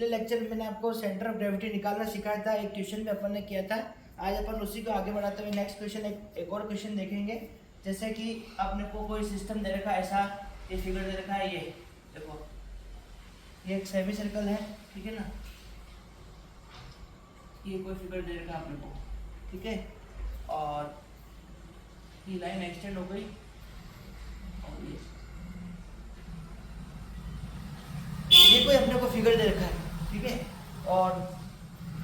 पिछले लेक्चर में मैंने आपको सेंटर ऑफ ग्रेविटी निकालना सिखाया था, एक क्वेश्चन भी अपन ने किया था। आज अपन उसी को आगे बढ़ाते हुए नेक्स्ट क्वेश्चन एक और क्वेश्चन देखेंगे। जैसे कि आपने को कोई सिस्टम दे रखा है, ऐसा ये फिगर दे रखा है, ये देखो ये एक सेमी सर्कल है, ठीक है ना। ये कोई फिगर दे रखा है आपने को, ठीक है, और ये लाइन एक्सटेंड हो गई और ये कोई अपने को फिगर दे रखा है, ठीक है। और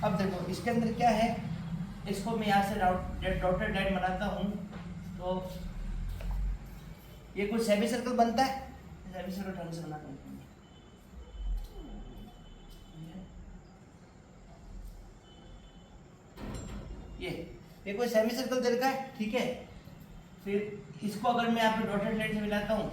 अब देखो इसके अंदर क्या है, इसको मैं यहाँ से डॉटेड लाइन बनाता हूँ तो ये कुछ सेमी सर्कल बनता है। सेमी सर्कल ढंग से बनाता हूँ, ये कोई सेमी सर्कल दे रखा है, ठीक है। फिर इसको अगर मैं यहाँ पे डॉटेड लाइन से मिलाता हूँ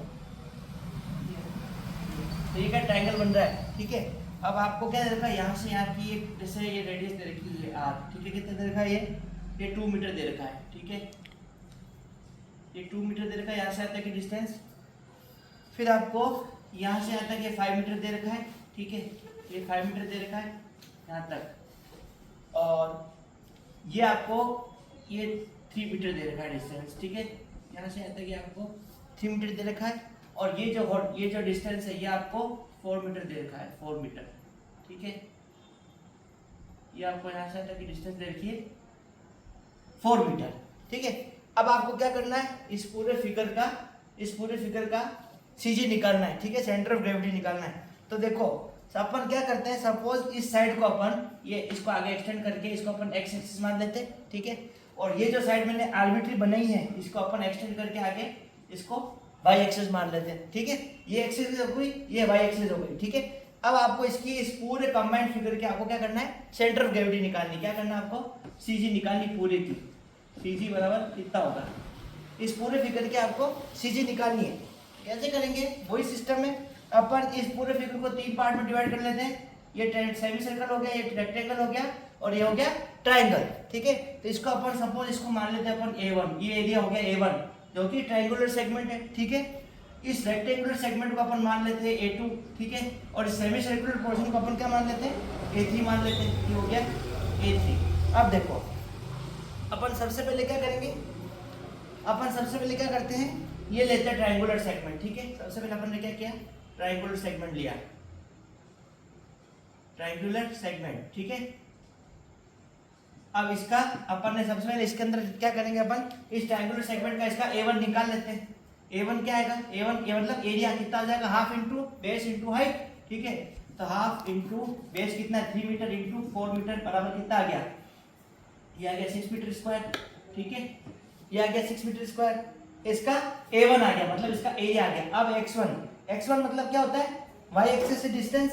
तो ये क्या ट्रायंगल बन रहा है, ठीक है। अब आपको क्या दे रखा है, यहाँ से यहाँ की एक जैसे ये रेडियस दे रखी है आर, ठीक है। कितना दे रखा है, ये 2 मीटर दे रखा है, ठीक है। ये 2 मीटर दे रखा है, यहाँ से आता है कि डिस्टेंस। फिर आपको यहाँ से यहाँ तक ये 5 मीटर दे रखा है, ठीक है। ये 5 मीटर दे रखा है यहाँ तक, और ये आपको ये 3 मीटर दे रखा है डिस्टेंस, ठीक है। यहाँ से यहाँ तक ये आपको 3 मीटर दे रखा है, और ये जो डिस्टेंस है ये आपको 4 मीटर दे रखा है, 4 मीटर, ठीक है। ये आपको यहाँ से तक की डिस्टेंस दे रखी है 4 मीटर, ठीक है। अब आपको क्या करना है, इस पूरे फिगर का सीजी निकालना है, ठीक है, सेंटर ऑफ ग्रेविटी निकालना है। तो देखो अपन क्या करते हैं, सपोज इस साइड को अपन ये इसको आगे एक्सटेंड करके इसको अपन एक्स एक्सिस मान लेते हैं, ठीक है। और ये जो साइड मैंने आर्बिट्री बनाई है इसको अपन एक्सटेंड करके आगे इसको वाई एक्सिस मान लेते हैं, ठीक है। ये एक्सिस हो गई, ये वाई एक्सिस हो गई, ठीक है। अब आपको इस पूरे कंबाइंड फिगर के आपको क्या करना है, सेंटर ऑफ ग्रेविटी निकालनी। क्या करना है आपको, सीजी निकालनी पूरे की। सीजी बराबर कितना होगा, इस पूरे फिगर के आपको सीजी निकालनी है। कैसे करेंगे, वही सिस्टम है। अपन इस पूरे फिगर को 3 पार्ट में डिवाइड कर लेते हैं। ये सेमी सर्कल हो गया, ये रेक्टेंगल हो गया, और ये हो गया ट्रायंगल, ठीक है। तो इसको अपन सपोज इसको मान लेते हैं अपन A1, ये एरिया हो गया A1 जो कि ट्रायंगुलर सेगमेंट है, ठीक है। इस रेक्टेंगुलर सेगमेंट को अपन मान लेते हैं A2, ठीक है। और इस सेमी सर्कुलर पोर्शन को अपन क्या मान लेते हैं, A3 मान लेते हैं। ये हो गया A3। अब देखो अपन सबसे पहले क्या करेंगे, अपन सबसे पहले क्या करते हैं, ये लेते हैं ट्रायंगुलर सेगमेंट, ठीक है। सबसे पहले अपन ने क्या किया, ट्रायंगुलर सेगमेंट लिया, ट्रायंगुलर सेगमेंट, ठीक है। अब इसका अपन ने सबसे पहले इसके अंदर क्या करेंगे, अपन इस ट्रायंगुलर सेगमेंट का इसका A1 निकाल लेते हैं। A1 क्या आएगा, A1 ये मतलब एरिया कितना आ जाएगा, half into base into height, ठीक है। तो हाफ इंटू बेस कितना है 3 मीटर इंटू 4 मीटर बराबर कितना आ गया, ये आ गया 6 मीटर स्क्वायर, ठीक है। ये आ गया 6 मीटर स्क्वायर। इसका A1 आ गया, मतलब इसका एरिया आ गया। अब x1 मतलब क्या होता है, y एक्सिस से डिस्टेंस,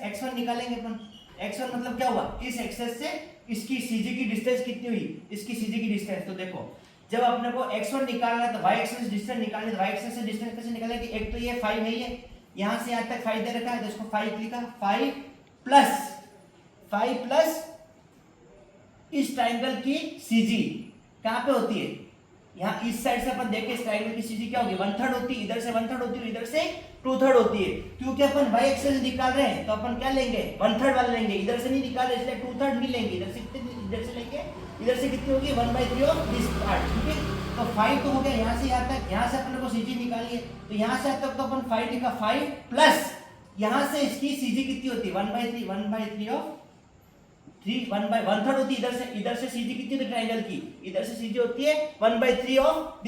x1 निकालेंगे अपन। x1 मतलब क्या हुआ, इस एक्सिस से इसकी सीजी की डिस्टेंस कितनी हुई, इसकी सीजी की डिस्टेंस। तो देखो जब अपने को x1 निकालना है तो y एक्सिस से डिस्टेंस निकालनी है। तो y एक्सिस से डिस्टेंस कैसे निकालेंगे, एक तो ये 5 है, ये यहां से यहां तक 5 दे रखा है तो इसको 5 लिखा, 5 प्लस इस ट्रायंगल की सीजी कहां पे होती है, यहाँ इस साइड से अपन देखें, इस ट्रायंगल की सीजी क्या होगी, 1/3 होती है। इधर से 1/3 होती है, इधर से 2/3 होती है। क्योंकि अपन y एक्सिस निकाल रहे हैं तो अपन क्या लेंगे, 1/3 वाला लेंगे। इधर से नहीं निकाल रहे इसलिए 2/3 नहीं लेंगे। इधर से लेंगे, इधर से कितनी होगी, 1/3 ऑफ दिस पार्ट, ठीक है। तो 5 तो हो गया यहाँ से यहाँ तक, यहाँ से अपन को सीजी निकाली है तो यहाँ से यहाँ तक तो अपन 5 लिखा, 5 प्लस यहाँ से इसकी सीजी कितनी होती है, 1/3 ऑफ 3 1/3 होती है। इधर से सीजी कितनी होती है ट्रायंगल की, इधर से सीजी होती है 1/3 of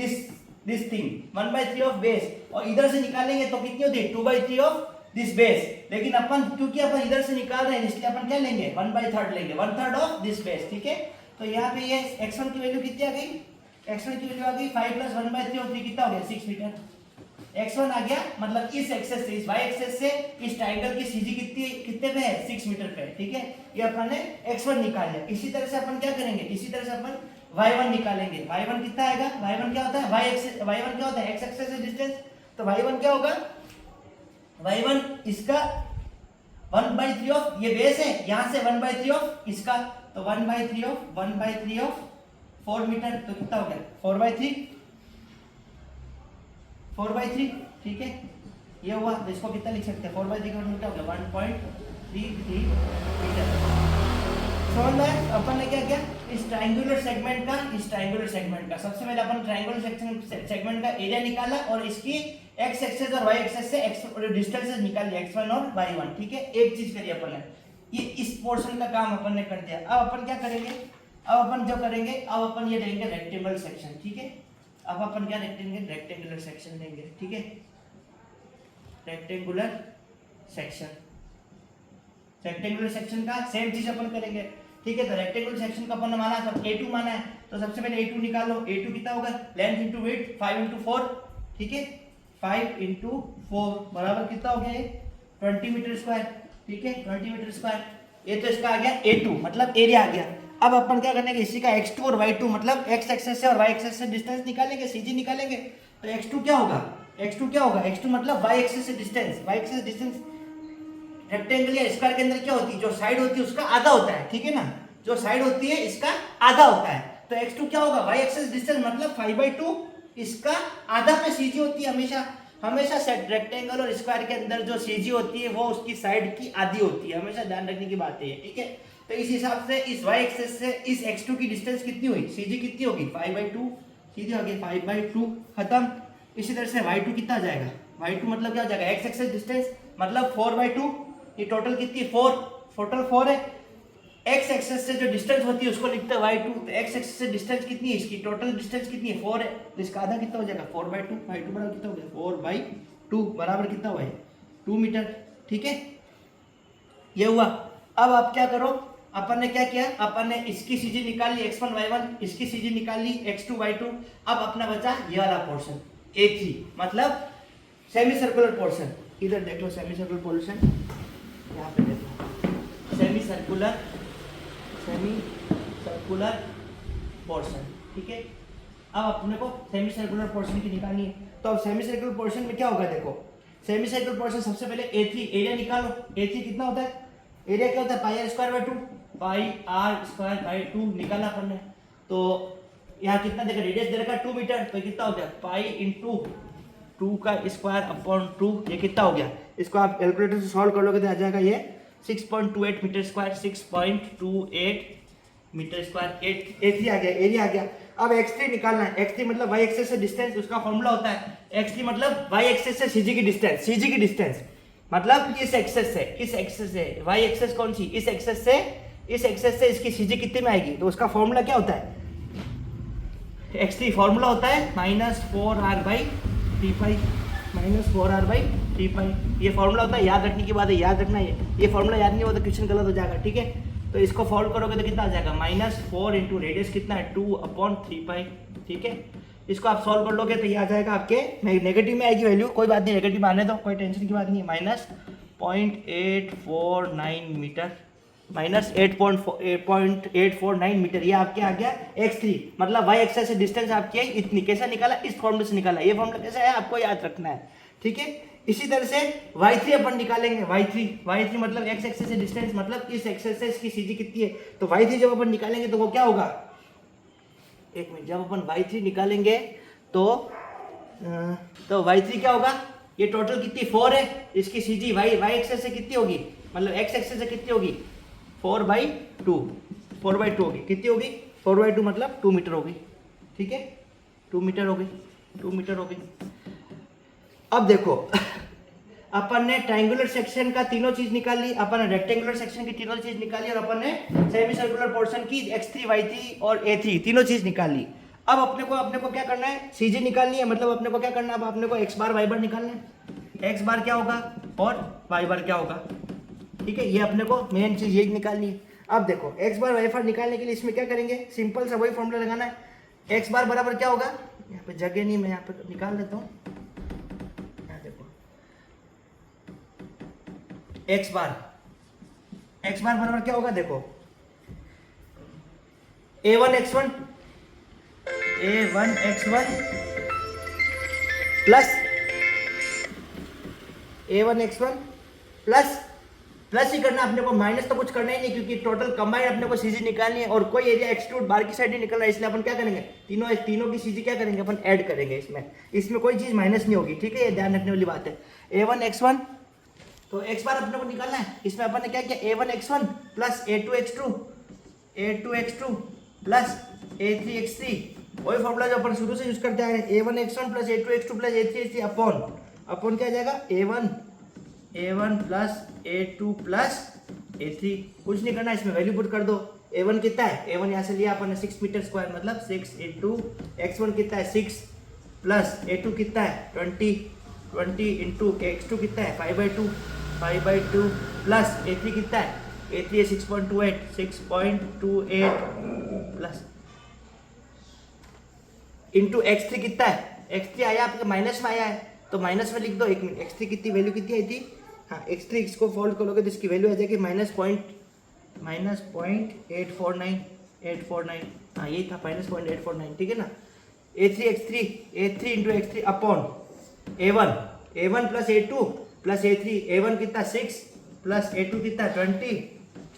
this thing, 1/3 of base. और इधर से निकालेंगे तो कितनी होती है, 2/3 ऑफ दिस बेस। लेकिन अपन क्योंकि अपन इधर से निकाल रहे हैं इसलिए अपन क्या लेंगे, 1/3 लेंगे, 1/3 ऑफ दिस बेस, ठीक है। तो यहाँ पे ये x1 की वैल्यू कितनी आ गई, x1 की वैल्यू आ गई 5 प्लस 1/3 ऑफ 3 कितना हो गया, 6 मीटर। x1 आ गया, मतलब इस एक्सेस से, इस y एक्सेस से इस ट्रायंगल की सीजी कितने पे है, 6 मीटर पे है, ठीक है। ये अपन ने x1 निकाल लिया। इसी तरह से अपन क्या करेंगे, इसी तरह से अपन y1 निकालेंगे। y1 कितना आएगा, y1 क्या होता है, y1 क्या होता है, x एक्सेस से डिस्टेंस। तो y1 क्या होगा, y1 इसका 1/3 ऑफ, ये बेस है, यहां से 1/3 ऑफ इसका, तो 1/3 ऑफ 4 मीटर, तो कितना हो गया 4/3, ठीक है। ये हुआ, तो इसको कितना लिख सकते हैं 4/3 का क्या हो गया 1.33 मीटर। समझ में अपन ने क्या किया इस ट्रायंगुलर सेगमेंट का सबसे पहले अपन ट्रायंगुलर सेगमेंट का एरिया निकाला और इसकी एक्स एक्सेस और वाई एक्सेस से एक्स डिस्टेंसेस निकाल लिया x1 और y1। ठीक है, एक चीज करी अपन ने, ये इस पोर्शन का काम अपन ने कर दिया। अब अपन क्या करेंगे, अब अपन ये लेंगे रेक्टेंगुलर सेक्शन। ठीक है, अब अपन क्या रेक्टेंगुलर सेक्शन लेंगे। ठीक है, रेक्टेंगुलर सेक्शन का सेम चीज अपन करेंगे। ठीक है, तो रेक्टेंगुलर सेक्शन का अपन ने माना सब A2 माना है, तो सबसे पहले A2 निकालो। A2 कितना होगा लेंथ इनटू विड्थ 5 इनटू 4। ठीक है, 5 इनटू 4 बराबर कितना हो गया ये 20 मीटर स्क्वायर। ठीक है, 20 मीटर स्क्वायर। ये तो इसका आ गया A2 मतलब एरिया आ गया। अब अपन क्या करने इसी का x2 और y2 मतलब x एक्सेस से और y एक्सेस से डिस्टेंस निकालेंगे, CG निकालेंगे। तो x2 क्या होगा, x2 मतलब y एक्सेस से डिस्टेंस रेक्टेंगल या स्क्वायर के अंदर क्या होती है, जो साइड होती है उसका आधा होता है। ठीक है ना, जो साइड होती है इसका आधा होता है। तो x2 क्या होगा y एक्सेस डिस्टेंस मतलब 5/2, इसका आधा पे CG होती है। हमेशा सेट रेक्टेंगल और स्क्वायर के अंदर जो CG होती है वो उसकी साइड की आधी होती है, हमेशा ध्यान रखने की बात है। ठीक है, तो इस हिसाब से इस y एक्सेस से इस x2 की डिस्टेंस कितनी हुई, CG कितनी होगी 5/2, सीधी हो गई 5/2 खत्म। इसी तरह से y2 कितना आ जाएगा, y2 मतलब क्या हो जाएगा x एक्सेस डिस्टेंस मतलब 4/2। ये टोटल कितनी 4 है। x एक्सेस से जो डिस्टेंस होती है उसको लिखते हैं y2, तो x एक्सेस से डिस्टेंस कितनी है, इसकी टोटल डिस्टेंस कितनी है 4 है, तो इसका आधा कितना हो जाएगा 4/2। y2 बराबर कितना हो गया 4/2 बराबर कितना हुआ है 2 मीटर। ठीक है, ये हुआ। अब आप क्या करो, अपन ने क्या किया, अपन ने इसकी CG निकाल ली x1 y1, इसकी CG निकाल ली x2 y2। अब अपना बचा ये वाला पोर्शन A3 मतलब सेमी सर्कुलर पोर्शन। इधर देख लो सेमी सर्कुलर पोर्शन, यहाँ पे देखो सेमी सर्कुलर पोर्शन। ठीक है, अब अपने को सेमी सर्कुलर पोर्शन की निकालनी है। तो अब सेमी सर्कुलर पोर्शन में क्या होगा, देखो सेमी सर्कुलर पोर्शन सबसे पहले A3 एरिया निकालो। A3 कितना होता है, एरिया क्या होता है पाई आर स्क्वायर बाई 2 निकाला अपन ने। तो यहाँ कितना देखा रेडियस दे रखा 2 मीटर, तो कितना हो गया पाई इंटू 2 का स्क्वायर अपॉन 2, ये कितना हो गया, इसको आप कैलकुलेटर से सॉल्व कर लोगे तो आ जाएगा ये 6.28 metre square, 6.28 metre square. A3 आ गया, एरिया आ गया। अब x3 निकालना है। x3 मतलब y एक्सेस से डिस्टेंस, उसका फॉर्मूला होता है x3 मतलब y एक्सेस से CG की डिस्टेंस मतलब इस एक्सेस से y एक्सेस कौन सी, इस एक्सेस से इसकी CG कितने में आएगी, तो उसका फॉर्मूला क्या होता है, x3 फॉर्मूला होता है -4r/3π। ये फॉर्मूला होता है, याद रखने की बात है, याद रखना है। ये फॉर्मूला याद नहीं हुआ तो क्वेश्चन गलत हो जाएगा। ठीक है, तो इसको सॉल्व करोगे तो कितना आ जाएगा -4 इंटू रेडियस कितना है 2/3π। ठीक है, इसको आप सॉल्व कर लोगे तो ये आ जाएगा आपके नेगेटिव में आएगी वैल्यू, कोई बात नहीं नेगेटिव में आने दो, कोई टेंशन की बात नहीं है। -0.849 मीटर, -8.49 मीटर, ये आपके आ गया x3 मतलब y एक्सेस से डिस्टेंस आपकी है इतनी। कैसा निकाला, इस फॉर्मूले से निकाला। ये फॉर्मूला कैसा है आपको याद रखना है। ठीक है, इसी तरह से y3 अपन निकालेंगे। y3 मतलब x एक्सेस से डिस्टेंस मतलब इस एक्सेस से इसकी CG कितनी है, तो y3 जब अपन निकालेंगे तो वो क्या होगा, एक मिनट, जब अपन y3 निकालेंगे तो y3 क्या होगा, ये टोटल कितनी 4 है, इसकी CG y एक्सेस से कितनी होगी मतलब x एक्सेस से कितनी होगी 4/2 होगी। कितनी होगी 4/2 मतलब 2 मीटर होगी। ठीक है, 2 मीटर हो गई। अब देखो अपन ने ट्रायंगुलर सेक्शन का तीनों चीज निकाल ली, अपन ने रेक्टेंगुलर सेक्शन की तीनों चीज निकाली और अपन ने सेमी सर्कुलर पोर्शन की x3 y3 और A3 तीनों चीज निकाल ली। अब अपने को क्या करना है, CG निकालनी है, मतलब अपने को क्या करना है, अब अपने को x बार y बार निकालना है। x बार क्या होगा और y बार क्या होगा। ठीक है, ये अपने को मेन चीज यही निकालनी है। अब देखो x बार y बार निकालने के लिए इसमें क्या करेंगे, सिंपल सा वही फॉर्मूला लगाना है। x बार बराबर क्या होगा, यहाँ पे जगह नहीं, मैं यहाँ पे निकाल देता हूँ। यहाँ देखो x बार बराबर क्या होगा, देखो a1x1 plus a1x1 plus plus ही करना अपने को, माइनस तो कुछ करना ही नहीं, क्योंकि टोटल कंबाइंड अपने को सीजी निकालनी है और कोई एरिया एक्सक्लूड बाहर की साइड ही निकल रहा है, इसलिए अपन क्या करेंगे, तीनों की सीजी क्या करेंगे अपन, ऐड करेंगे। इसमें कोई चीज माइनस नहीं होगी, ठीक है, ये ध्यान रखने वाली बात है। A1 x1, तो x बार अपने को निकालना है, इसमें अपन ने क्या किया, A1 x1 plus A2 x2 plus A3 x3, वही फॉर्मूला जो अपन शुरू से यूज करते आए हैं, A1 x1 plus A2 x2 plus A3 x3 upon क्या जाएगा, A1 plus A2 plus A3, कुछ नहीं करना, इसमें वैल्यू पुट कर दो। A1 कितना है, A1 यहाँ से लिया अपन ने 6 मीटर स्क्वायर, मतलब 6 इंटू x1 कितना है 6 प्लस A2 कितना है 20 इंटू x2 कितना है 5/2 प्लस A3 कितना है, A3 है 6.28 प्लस इंटू x3 कितना है, x3 आया आपके माइनस में आया है, तो माइनस में लिख दो। 1 मिनट, x3 कितनी वैल्यू कितनी आई थी, हाँ x3 इसको फोल्ड करोगे तो इसकी वैल्यू आ जाएगी -0.849, हाँ यही था -0.849, ठीक है ना। A3 into x3 upon A1 plus A2 plus A3, A1 कितना 6 प्लस A2 कितना 20,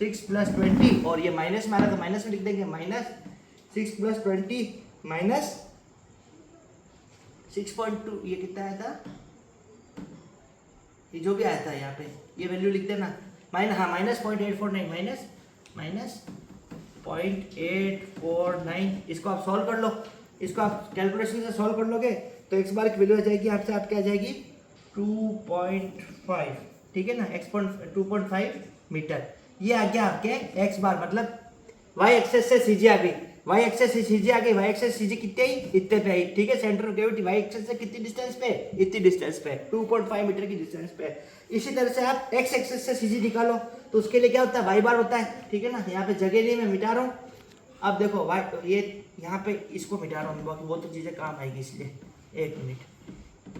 6 प्लस 20, और ये माइनस में आ रहा तो माइनस में लिख देंगे, -6 प्लस 20 माइनस 6.2, ये कितना आया था, ये जो भी आया था यहाँ पे ये वैल्यू लिख देना, -0.849, माइनस 0.849, इसको आप सॉल्व कर लो, इसको आप कैलकुलेशन से सॉल्व कर लोगे तो x बार की वैल्यू आ जाएगी आपसे, आपके आ जाएगी 2.5, ठीक है ना, 2.5 मीटर। ये आ गया आपके x बार, मतलब y एक्सेस से सीजी आ गई, y एक्सेस से सीजी आ गई, y एक्सेस सीजी कितने ही इतने पे आई, ठीक है, centre of gravity y axis से कितनी डिस्टेंस पे, इतनी डिस्टेंस पे, 2.5 मीटर की डिस्टेंस पे। इसी तरह से आप x एक्सेस से सीजी निकालो तो उसके लिए क्या होता है, y बार होता है, ठीक है ना। यहाँ पे जगह नहीं मैं मिटा रहा हूँ, अब देखो y, ये यहाँ पे इसको मिटा रहा हूँ, वो तो चीजें काम आएगी, इसलिए 1 मिनट।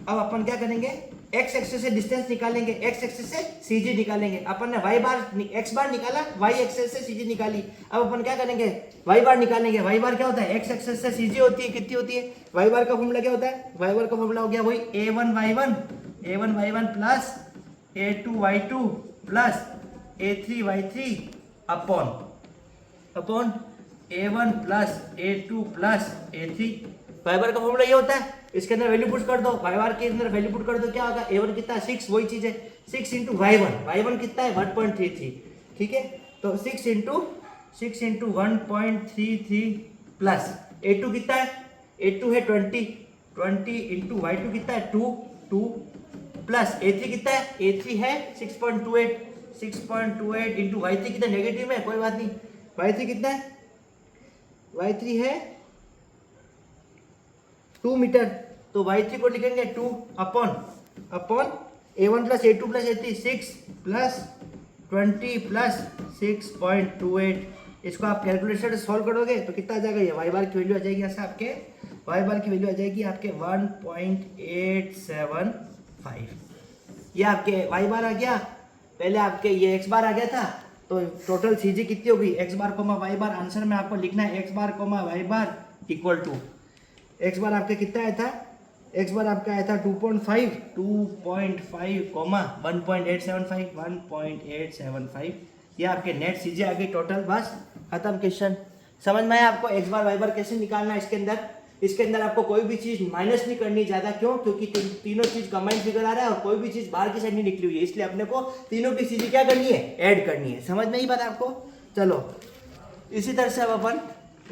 अब अपन क्या करेंगे, x एक्सेस से डिस्टेंस निकालेंगे, x एक्सेस से सीजी निकालेंगे। अपन ने x बार निकाला, y एक्सेस से सीजी निकाली, अब अपन क्या करेंगे, y बार निकालेंगे। y बार क्या होता है, x एक्सेस से सीजी होती है, कितनी होती है, y बार का फॉर्मूला क्या होता है, y बार का फॉर्मूला हो गया वही A1 plus A2 plus A3 upon A1 plus A2 plus A3, y बार का फॉर्मूला ये होता है। इसके अंदर वैल्यू पुट कर दो, y बार के अंदर वैल्यू पुट कर दो, क्या होगा, A1 कितना 6, वही चीज है 6 इंटू y1 कितना है 1.33, ठीक है, तो 6 इंटू 1.33 प्लस A2 कितना है, A2 है 20 इंटू y2 कितना है 2 प्लस A3 कितना है, A3 है 6.28 इंटू y3 कितना, नेगेटिव है कोई बात नहीं, y3 कितना है, y3 है 2 मीटर, तो y3 को लिखेंगे 2 upon A1 plus A2 plus A3 6 plus 20 plus 6.28, इसको आप कैलकुलेटर से सॉल्व करोगे तो कितना आ जाएगा, ये y बार की वैल्यू आ जाएगी ऐसा, आपके y बार की वैल्यू आ जाएगी आपके 1.875, ये आपके y बार आ गया। पहले आपके ये x बार आ गया था, तो टोटल सीजी कितनी होगी, x bar comma y bar, answer में आपको लिखना है x bar comma y bar equal to, x bar आपका कितना आया था, x बार आपका आया था 2.5 कोमा 1.875, ये आपके नेट सीजी आ गई टोटल, बस खत्म क्वेश्चन। समझ में आया आपको x बार y बार कैसे निकालना है। इसके अंदर आपको कोई भी चीज माइनस नहीं करनी ज्यादा, क्यों, क्योंकि तीनों चीज कंबाइंड फिगर आ रहा है और कोई भी चीज बाहर की साइड नहीं निकली हुई है, इसलिए अपने को तीनों की सीजी क्या करनी है, ऐड करनी है। समझ में ही बात आपको। चलो इसी तरह से अब अपन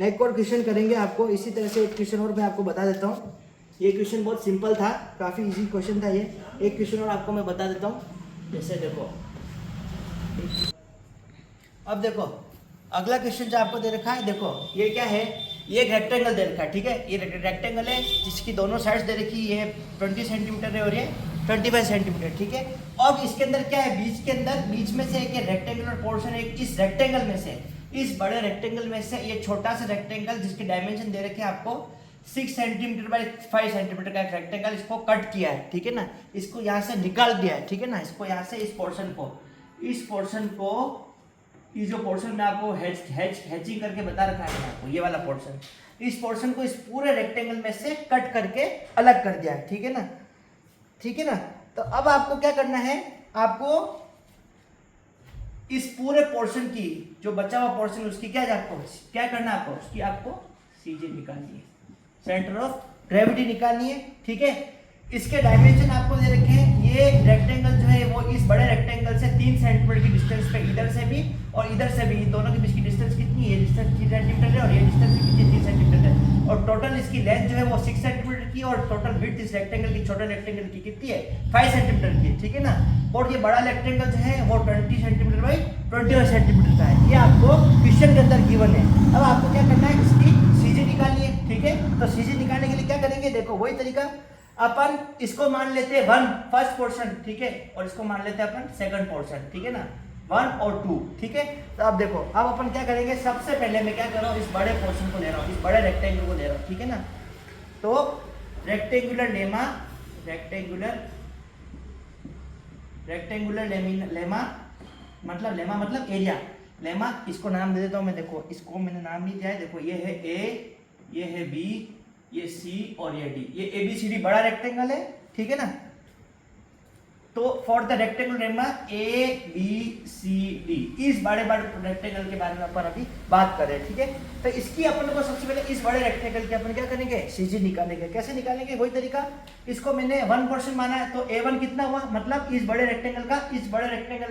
एक और क्वेश्चन करेंगे आपको, इसी तरह से एक क्वेश्चन और मैं आपको बता देता हूँ। ये क्वेश्चन बहुत सिंपल था, काफ़ी इजी क्वेश्चन था ये। एक क्वेश्चन और आपको मैं बता देता हूँ, जैसे देखो, अब देखो अगला क्वेश्चन जो आपको दे रखा है, देखो ये क्या है, ये एक रेक्टेंगल दे रखा है, ठीक है, ये रेक्टेंगल है जिसकी दोनों साइड्स दे रखी है, ये 20 सेंटीमीटर है और ये 25 सेंटीमीटर, ठीक है। अब इसके अंदर क्या है, बीच में से एक रेक्टेंगुलर पोर्शन है, इस रेक्टेंगल में से, इस बड़े रेक्टेंगल में से ये छोटा सा रेक्टेंगल जिसके डायमेंशन दे रखे हैं आपको 6 सेंटीमीटर बाय 5 सेंटीमीटर का एक रेक्टेंगल, इसको कट किया है, ठीक है ना, इसको यहाँ से निकाल दिया है, ठीक है ना, इसको यहाँ से इस पोर्शन को ये जो पोर्शन में आपको हैचिंग करके बता रखा है आपको, ये वाला पोर्शन, इस पोर्शन को इस पूरे रेक्टेंगल में से कट करके अलग कर दिया है, ठीक है ना, ठीक है ना। तो अब आपको क्या करना है, आपको इस पूरे पोर्शन की जो बचा हुआ पोर्शन उसकी क्या करना है आपको, उसकी आपको सीजे निकालनी है, सेंटर ऑफ ग्रेविटी निकालनी है। ठीक है, इसके डायमेंशन आपको दे रखे हैं। ये रेक्टेंगल जो है वो इस बड़े रेक्टेंगल से 3 सेंटीमीटर की डिस्टेंस पे इधर से भी और इधर से भी, इन दोनों के बीच की डिस्टेंस कितनी है, डिस्टेंस 3 सेंटीमीटर है और ये डिस्टेंस भी कितनी 3 सेंटीमीटर है। और टोटल इसकी लेंथ जो है वो 6 सेंटीमीटर की और टोटल विड्थ इस रेक्टेंगल की, छोटे रेक्टेंगल की कितनी है 5 सेंटीमीटर की, ठीक है ना। और ये बड़ा रेक्टेंगल जो है वो 20 सेंटीमीटर बाई 21 सेंटीमीटर का है। ये आपको क्वेश्चन के अंदर गिवन है। अब आपको क्या करना है, इसकी सीजे निकालनी है। ठीक है, तो सीजे निकालने के लिए क्या करेंगे, देखो वही तरीका, अपन इसको मान लेते हैं 1 फर्स्ट पोर्शन, ठीक है, और इसको मान लेते हैं अपन सेकंड पोर्शन, ठीक है ना, 1 और 2, ठीक है। तो अब देखो, अब अपन क्या करेंगे, सबसे पहले मैं क्या कर रहा हूँ, इस बड़े पोर्शन को ले रहा हूँ, इस बड़े रेक्टेंगल को ले रहा हूँ, ठीक है ना। तो रेक्टेंगुलर लेमा मतलब एरिया, लेमा इसको नाम दे देता हूँ मैं। देखो इसको मैंने नाम नहीं दिया है, देखो ये है ए, ये है बी, ये सी और ये डी, ये ए बी सी डी बड़ा रेक्टेंगल है, ठीक है ना। तो फॉर द रेक्टेंगल लेमा ए बी सी डी, इस बड़े रेक्टेंगल के बारे में अपन अभी बात कर रहे हैं, ठीक है। तो इसकी अपन को सबसे पहले इस बड़े रेक्टेंगल के अपन क्या करेंगे, सीजी निकालेंगे। कैसे निकालेंगे, वही तरीका, इसको मैंने 1 पोर्शन माना है, तो A1 कितना हुआ, मतलब इस बड़े रेक्टेंगल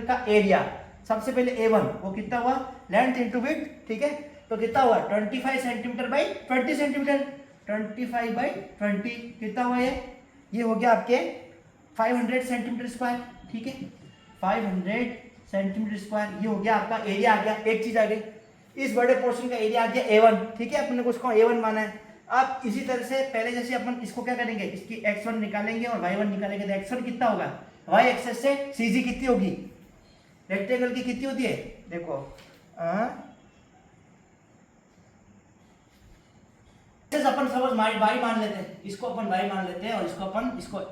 का एरिया। सबसे पहले A1 वो कितना हुआ, लेंथ इंटू विड्थ, ठीक है। तो कितना हुआ 25 सेंटीमीटर बाई 20 सेंटीमीटर, 25 बाई 20 कितना हुआ, ये हो गया आपके 500 सेंटीमीटर स्क्वायर, ठीक है। 500 सेंटीमीटर स्क्वायर, ये हो गया आपका एरिया आ गया। एक चीज आ गई, इस बड़े पोर्शन का एरिया आ गया A1, ठीक है, अपने को उसको A1 माना है। अब इसी तरह से पहले जैसे अपन इसको क्या करेंगे, इसकी x1 निकालेंगे और y1 निकालेंगे। तो x1 कितना होगा, y एक्सेस से सीजी कितनी होगी, रेक्टेंगल की कितनी होती है, देखो अपन सपोज y मान लेते हैं, इसको अपन y मान लेते हैं और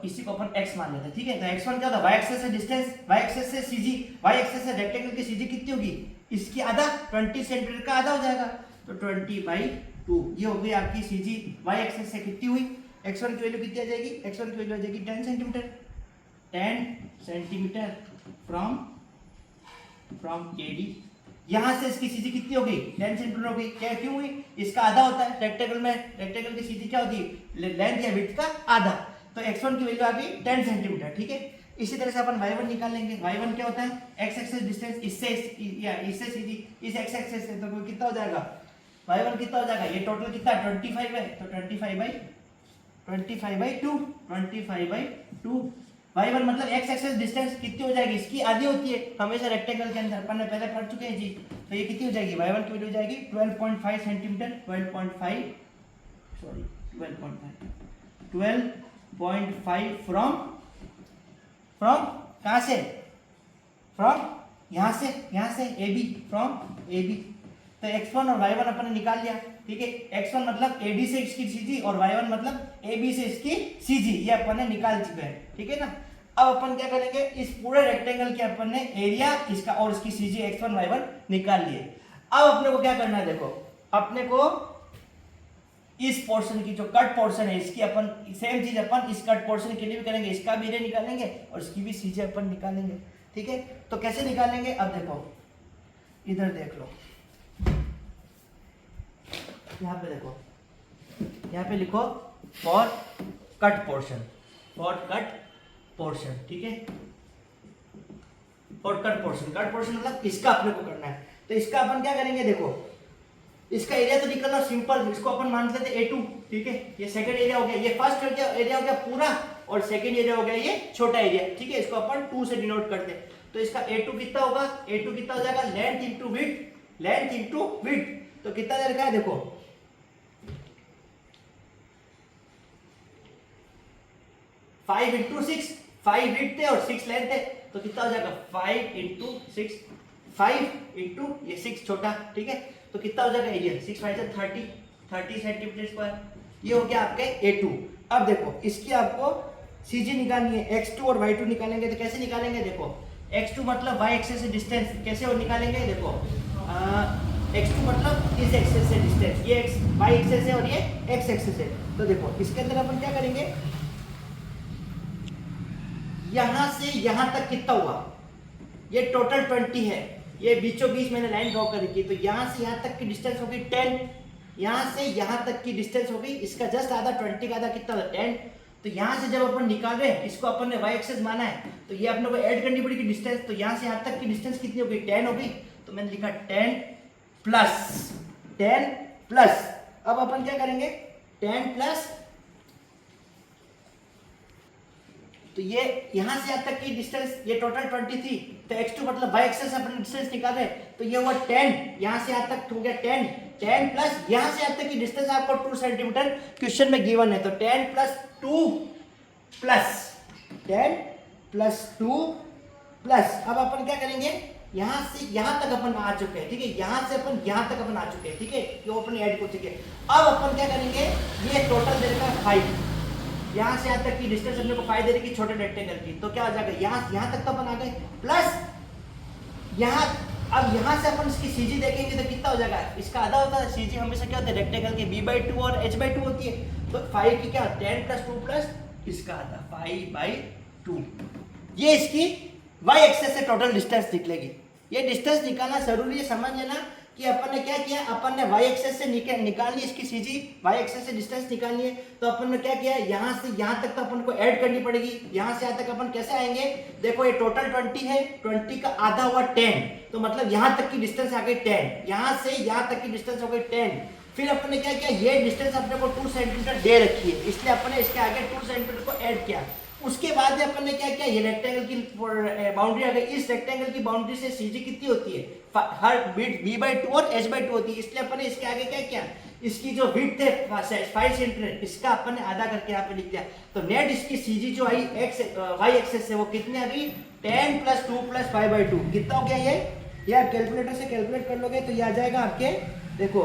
इसी को अपन x मान लेते हैं, ठीक है। तो x1 क्या होता है, y एक्सेस से डिस्टेंस, y एक्सेस से cg, y एक्सेस से रेक्टेंगल की cg कितनी होगी, इसकी आधा 20 सेंटीमीटर का आधा हो जाएगा, तो 20/2 ये हो गई आपकी cg। y एक्सेस से कितनी हुई, x1 की वैल्यू कितनी आ जाएगी, x1 की वैल्यू आ जाएगी 10 सेंटीमीटर, 10 सेंटीमीटर फ्रॉम AD। यहां से इसकी सीधी कितनी हो गई, 10 सेंटीमीटर हो गई। क्या क्यों हुई, इसका आधा होता है रेक्टेंगल में, रेक्टेंगल की सीधी क्या होती है, लेंथ या विड्थ का आधा। तो x1 की वैल्यू आ गई 10 सेंटीमीटर, ठीक है। इसी तरह से अपन y1 निकालेंगे। y1 क्या होता है, x एक्सिस डिस्टेंस, इससे सीधी इस x एक्सिस से, तो कितना हो जाएगा, y1 कितना हो जाएगा, ये टोटल कितना 25 है, तो 25/2 y1 मतलब x एक्सिस डिस्टेंस कितनी हो जाएगी, इसकी आधी होती है हमेशा रेक्टेंगल के अंदर, अपन ने पहले पढ़ चुके हैं जी। तो ये कितनी हो जाएगी, y1 की वैल्यू हो जाएगी 12.5 सेंटीमीटर, 12.5 फ्रॉम कहां से, फ्रॉम यहां से AB, फ्रॉम AB। तो x1 और y1 अपन ने निकाल लिया, ठीक है। x1 मतलब AD से इसकी सीधी और y1 मतलब AB से इसकी सीधी, ये अपन ने निकाल चुके हैं, ठीक है ना। अब अपन क्या करेंगे, इस पूरे रेक्टेंगल के अपन ने एरिया इसका और इसकी सीधी x1 y1 निकाल लिए। अब अपने को क्या करना है, देखो अपने को इस पोर्शन की जो कट पोर्शन है इसकी अपन सेम चीज अपन इस कट पोर्शन के लिए भी करेंगे, इसका भी एरिया निकालेंगे और इसकी भी सीधी अपन निकालेंगे, ठीक है। तो कैसे निकालेंगे, अब देखो इधर देख लो, यहाँ पे देखो, यहाँ पे लिखो फॉर कट पोर्शन, ठीक है। फॉर कट पोर्शन मतलब इसका अपने को करना है। तो इसका अपन क्या करेंगे, देखो इसका एरिया तो निकलना सिंपल, इसको अपन मान लेते A2, ठीक है। ये सेकंड एरिया हो गया, ये फर्स्ट एरिया हो गया पूरा और सेकंड एरिया हो गया ये छोटा एरिया, ठीक है। इसको अपन 2 से डिनोट करते हैं। तो इसका A2 कितना होगा, A2 कितना हो जाएगा, लेंथ इंटू विड्थ, तो कितना दे रखा है, देखो 5 into 6, 5 विड्थ है और 6 लेंथ है, तो कितना हो जाएगा 5 into 6, 5 into ये 6 छोटा, ठीक है। तो कितना हो जाएगा एरिया, 6 5 30 सेंटीमीटर स्क्वायर, ये हो गया आपके A2। अब देखो इसकी आपको CG निकालनी है, x2 और y2 निकालेंगे। तो कैसे निकालेंगे, देखो x2 मतलब y एक्सिस से डिस्टेंस, कैसे वो निकालेंगे, देखो x2 मतलब इस एक्सिस से डिस्टेंस, ये y एक्सिस है और ये x एक्सिस है। तो देखो इसके अंदर अपन क्या करेंगे, यहां से यहां तक कितना हुआ, ये टोटल 20 है, ये बीचों बीच मैंने लाइन ड्रॉ कर रखी है, तो यहाँ से यहाँ तक की डिस्टेंस होगी 10, यहाँ से यहाँ तक की डिस्टेंस होगी, इसका जस्ट आधा 20 का आधा कितना होता है 10। तो यहाँ से जब अपन निकाल रहे हैं, इसको अपन ने y एक्सेस माना है, तो ये अपने को ऐड करनी पड़ेगी डिस्टेंस, तो यहाँ से यहाँ तक की डिस्टेंस कितनी होगी 10 होगी, तो मैंने लिखा 10 प्लस, अब अपन क्या करेंगे 10 प्लस, तो ये यहाँ से यहाँ तक की डिस्टेंस ये टोटल 20 थी, तो x2 मतलब y एक्सेस अपन डिस्टेंस निकाल रहे हैं, तो ये हुआ 10, यहाँ से यहाँ तक हो गया 10 प्लस यहाँ से यहाँ तक की डिस्टेंस आपको 2 सेंटीमीटर क्वेश्चन में गिवन है, तो 10 प्लस 2 प्लस अब अपन क्या करेंगे, यहाँ से यहाँ तक अपन आ चुके हैं, ठीक है, यहाँ से अपन यहाँ तक अपन आ चुके हैं, ठीक है, ये अपन ऐड कर चुके हैं। अब अपन क्या करेंगे, ये टोटल दे रखा है 5, यहाँ से यहाँ तक की डिस्टेंस अपने को 5 दे रही छोटे रेक्टेंगल की, तो क्या हो जाएगा, यहाँ तक तो अपन आ गए, प्लस यहाँ, अब यहाँ से अपन इसकी सीजी देखेंगे तो कितना हो जाएगा, इसका आधा होता है, सीजी हमेशा क्या होता है रेक्टेंगल की b/2 और h/2 होती है, तो 5 की क्या 10 प्लस 2 प्लस इसका आधा 5/2, ये इसकी y एक्सेस से टोटल डिस्टेंस निकलेगी। ये डिस्टेंस निकालना जरूरी है, समझ लेना कि अपन ने क्या किया, अपन ने y एक्सेस से निकालनी इसकी सीजी, y एक्सेस से डिस्टेंस निकालनी है, तो अपन ने क्या किया, यहाँ से यहाँ तक तो अपन को ऐड करनी पड़ेगी, यहाँ से यहाँ तक अपन कैसे आएंगे, देखो ये टोटल 20 है, 20 का आधा हुआ 10, तो मतलब यहाँ तक की डिस्टेंस आ गई 10, यहाँ से यहाँ तक की डिस्टेंस हो गई 10, फिर अपन ने क्या किया, ये डिस्टेंस अपने को 2 सेंटीमीटर दे रखी है, इसलिए अपन ने इसके आगे 2 सेंटीमीटर को ऐड किया। उसके बाद में अपन ने क्या किया, ये रेक्टेंगल की बाउंड्री आ गई, इस रेक्टेंगल की बाउंड्री से सीजी कितनी होती है, हर बिट b/2 और h/2 होती है, इसलिए अपन ने इसके आगे क्या किया, इसकी जो विड्थ है 5 सेंटीमीटर, इसका अपन ने आधा करके यहाँ पे लिख दिया, तो नेट इसकी सीजी जो आई y एक्सेस से वो कितनी आ गई 10 प्लस 2 प्लस 5/2, कितना हो गया ये आप कैलकुलेटर से कैलकुलेट कर लोगे तो ये आ जाएगा आपके, देखो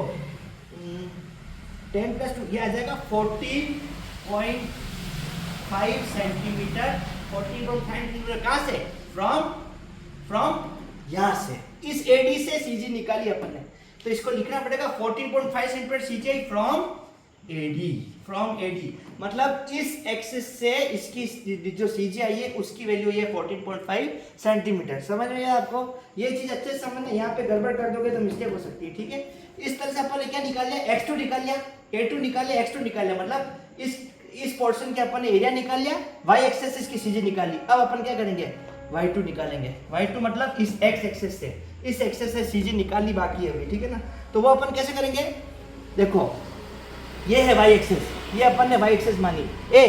10 प्लस 2 ये आ जाएगा 14.5 सेंटीमीटर, 14.5 सेंटीमीटर कहाँ से, फ्रॉम यहाँ से, इस एडी से सीजी निकाली अपन ने, तो इसको लिखना पड़ेगा 14.5 सेंटीमीटर सीजी फ्रॉम एडी, मतलब इस एक्सिस से इसकी जो सीजी आई है उसकी वैल्यू ये 14.5 सेंटीमीटर। समझ में आया आपको, ये चीज अच्छे से समझना, यहाँ पे गड़बड़ कर दोगे तो मिस्टेक हो सकती है, ठीक है। इस तरह से अपन ने क्या निकाल लिया, x2 निकाल लिया, a2 निकाल लिया, x2 निकाल लिया, मतलब इस पोर्शन के अपन ने एरिया निकाल लिया, y एक्सेस इसकी सीजी निकाल ली। अब अपन क्या करेंगे, y2 निकालेंगे, y2 मतलब इस x एक्सेस से, इस एक्सेस से सीजी निकालनी बाकी है अभी, ठीक है ना। तो वो अपन कैसे करेंगे, देखो ये है y एक्सेस, ये अपन ने y एक्सेस मानी, ये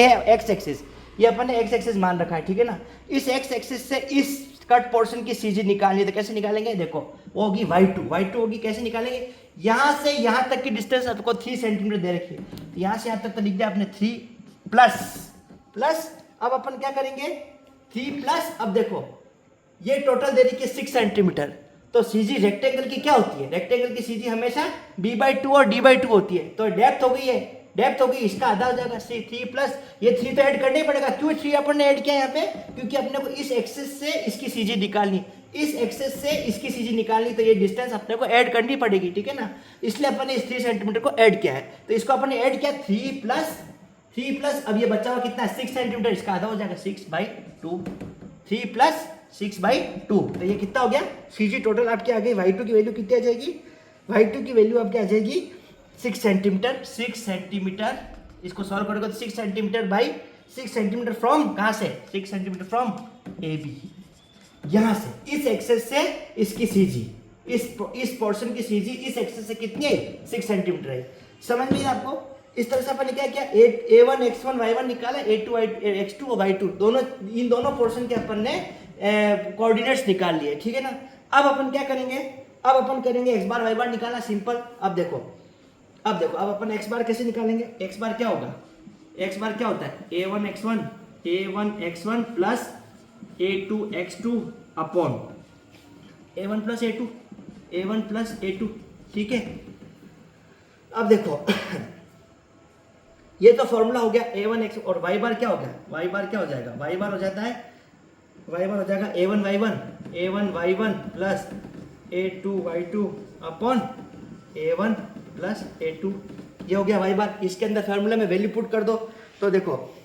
है x एक्सेस, ये अपन ने x एक्सेस मान रखा है, ठीक है ना। इस x एक्सेस से इस कट पोर्शन की सीजी निकालनी है, तो कैसे निकालेंगे, देखो वो होगी y2 होगी, कैसे निकालेंगे, यहाँ से यहाँ तक की डिस्टेंस आपको 3 सेंटीमीटर दे रखी है, तो यहाँ से यहाँ तक तो लिख दिया आपने 3 प्लस अब अपन क्या करेंगे 3 प्लस, अब देखो ये टोटल दे रखी है 6 सेंटीमीटर, तो सीजी रेक्टेंगल की क्या होती है, रेक्टेंगल की सीजी हमेशा b/2 और d/2 होती है, तो डेप्थ हो गई है, डेप्थ होगी, इसका आधा हो जाएगा 3 प्लस ये 3 तो ऐड करना ही पड़ेगा, क्यों 3 अपन ने ऐड किया यहाँ पे, क्योंकि अपने को इस एक्सेस से इसकी सीजी निकालनी, इस एक्सेस से इसकी सीजी निकालनी, तो ये डिस्टेंस अपने को ऐड करनी पड़ेगी, ठीक है ना, इसलिए अपन ने इस 3 सेंटीमीटर को ऐड किया है, तो इसको अपन ने ऐड किया 3 प्लस अब ये बचा हुआ कितना 6 सेंटीमीटर, इसका आधा हो जाएगा 6/2, 3 प्लस 6/2, तो ये कितना हो गया, सीजी टोटल आपकी आ गई, y2 की वैल्यू कितनी आ जाएगी, y2 की वैल्यू आपकी आ जाएगी 6 सेंटीमीटर, इसको सॉल्व करोगे तो 6 सेंटीमीटर बाई 6 सेंटीमीटर फ्रॉम कहाँ से, 6 सेंटीमीटर फ्रॉम AB, यहाँ से इस एक्सेस से इसकी सीजी, इस पोर्शन की सीजी इस एक्सेस से कितनी है 6 सेंटीमीटर है। समझ में आपको, इस तरह से अपन ने क्या किया, a1 x1 y1 निकाला, a2 x2 y2 दोनों, इन दोनों पोर्शन के अपन ने कोऑर्डिनेट्स निकाल लिए, ठीक है ना। अब अपन क्या करेंगे, अब अपन करेंगे x बार y बार निकालना सिंपल। अब देखो अब अपन x बार कैसे निकालेंगे, x बार क्या होगा, x बार क्या होता है a1 x1 plus a2 x2 upon a1 plus a2, ठीक है। अब देखो ये तो फॉर्मूला हो गया a1 x और y बार क्या हो गया, y बार क्या हो जाएगा, y बार हो जाएगा a1 y1 plus a2 y2 upon a1 plus a2, ये हो गया y बार। इसके अंदर फार्मूला में वैल्यू पुट कर दो, तो देखो,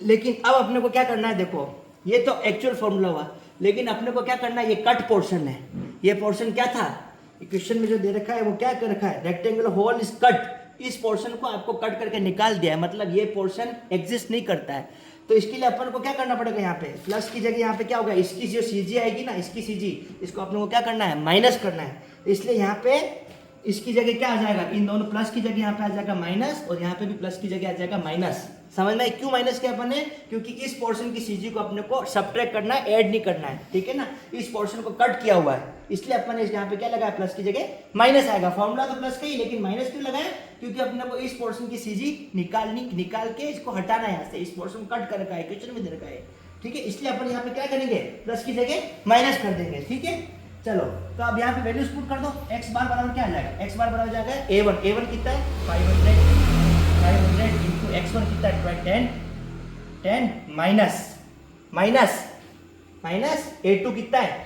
लेकिन अब अपने को क्या करना है, देखो ये तो एक्चुअल फॉर्मूला हुआ, लेकिन अपने को क्या करना है, ये कट पोर्शन है, ये पोर्शन क्या था, इक्वेशन में जो दे रखा है वो क्या कर रखा है, रेक्टेंगुलर होल इज कट, इस पोर्शन को आपको कट करके निकाल दिया है, मतलब ये पोर्शन एग्जिस्ट नहीं करता है। तो इसके लिए अपन को क्या करना पड़ेगा, यहाँ पे प्लस की जगह यहाँ पे क्या होगा, इसकी जो सीजी आएगी ना, इसकी सीजी, इसको अपने को क्या करना है, माइनस करना है। इसलिए यहाँ पे इसकी जगह क्या आ जाएगा, इन दोनों प्लस की जगह यहाँ पे आ जाएगा माइनस, और यहाँ पे भी प्लस की जगह आ जाएगा माइनस। समझ में क्यों माइनस किया अपन ने, क्योंकि इस पोर्शन की सीजी को अपने को सब्ट्रैक्ट करना है, ऐड नहीं करना है, ठीक है ना। इस पोर्शन को कट किया हुआ है, इसलिए अपन ने यहाँ पे क्या लगाया, प्लस की जगह माइनस आएगा। फॉर्मूला तो प्लस का ही, लेकिन माइनस क्यों लगाया, क्योंकि अपने को इस पोर्शन की सीजी निकाल के इसको हटाना है यहाँ से, इस पोर्शन को कट कर रखा है, क्वेश्चन में दे रखा है, ठीक है। इसलिए अपन यहाँ पे क्या करेंगे, प्लस की जगह माइनस कर देंगे, ठीक है। चलो तो अब यहाँ पे वैल्यूज पुट कर दो, x बार बराबर क्या आ जाएगा, x बार बराबर जाएगा a1 कितना है 500 इंटू x1 कितना है 10 माइनस a2 कितना है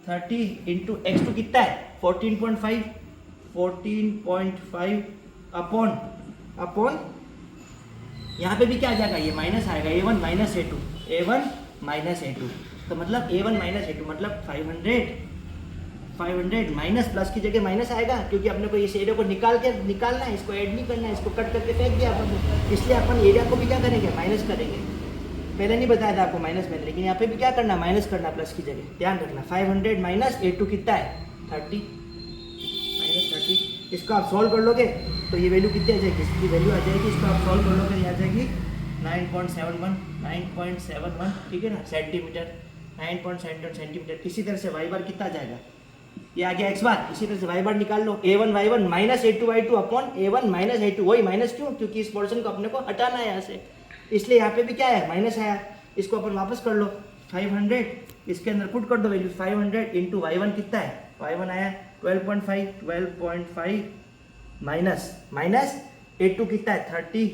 30 इंटू x2 कितना है 14.5 अपॉन यहाँ पे भी क्या आ जाएगा, ये माइनस आएगा a1 माइनस a2, तो मतलब a1 माइनस a2 मतलब 500 माइनस, प्लस की जगह माइनस आएगा, क्योंकि अपने को इस एरिया को निकालना है, इसको ऐड नहीं करना है, इसको कट करके फेंक दिया अपन ने, इसलिए अपन एरिया को भी क्या करेंगे, माइनस करेंगे। पहले नहीं बताया था आपको माइनस में, लेकिन यहाँ पे भी क्या करना, माइनस करना प्लस की जगह, ध्यान रखना। 500 माइनस a2 कितना है 30 -30, इसको आप सॉल्व कर लोगे तो ये वैल्यू कितनी आ जाएगी, इसकी वैल्यू आ जाएगी, इसको आप सॉल्व कर लोगे, ये आ जाएगी 9.71, ठीक है ना, सेंटीमीटर, 9.71 सेंटीमीटर। इसी तरह से वाई बार कितना आ जाएगा, ये आ गया एक्स बार, इसी तरह से वाई बार निकाल लो, a1 y1 minus a2 y2 upon a1 minus a2, वही माइनस क्यों, क्योंकि इस पोर्शन को अपने को हटाना है यहाँ से, इसलिए यहाँ पे भी क्या है, माइनस आया, इसको अपन वापस कर लो 500, इसके अंदर पुट कर दो वैल्यू 500 इंटू y1 कितना है, y1 आया 12.5 माइनस a2 कितना है 30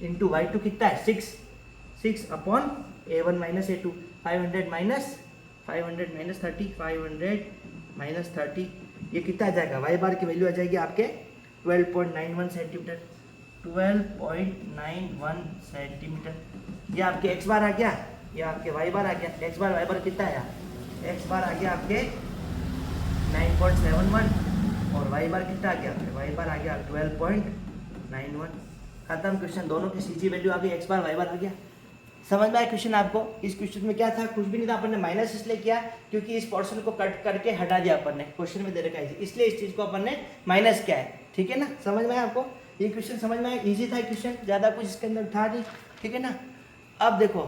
इंटू y2 कितना है 6 upon a1 minus a2, 500 minus 30, ये कितना आ जाएगा, वाई बार की वैल्यू आ जाएगी आपके 12.91 सेंटीमीटर, 12.91 सेंटीमीटर। ये आपके एक्स बार आ गया, ये आपके वाई बार आ गया, एक्स बार वाई बार कितना आया, एक्स बार आ गया आपके 9.71 और वाई बार कितना आ गया, वाई बार आ गया 12.91। खत्म क्वेश्चन, दोनों की सीजी वैल्यू आ गई, एक्स बार वाई बार आ गया। समझ में आया क्वेश्चन आपको, इस क्वेश्चन में क्या था, कुछ भी नहीं था, अपन ने माइनस इसलिए किया क्योंकि इस पोर्शन को कट करके हटा दिया अपन ने, क्वेश्चन में दे रखा है इसलिए इस चीज को अपन ने माइनस किया है, ठीक है ना। समझ में आया आपको, ये क्वेश्चन समझ में आया, इजी था क्वेश्चन, ज्यादा कुछ इसके अंदर था नहीं, ठीक है ना। अब देखो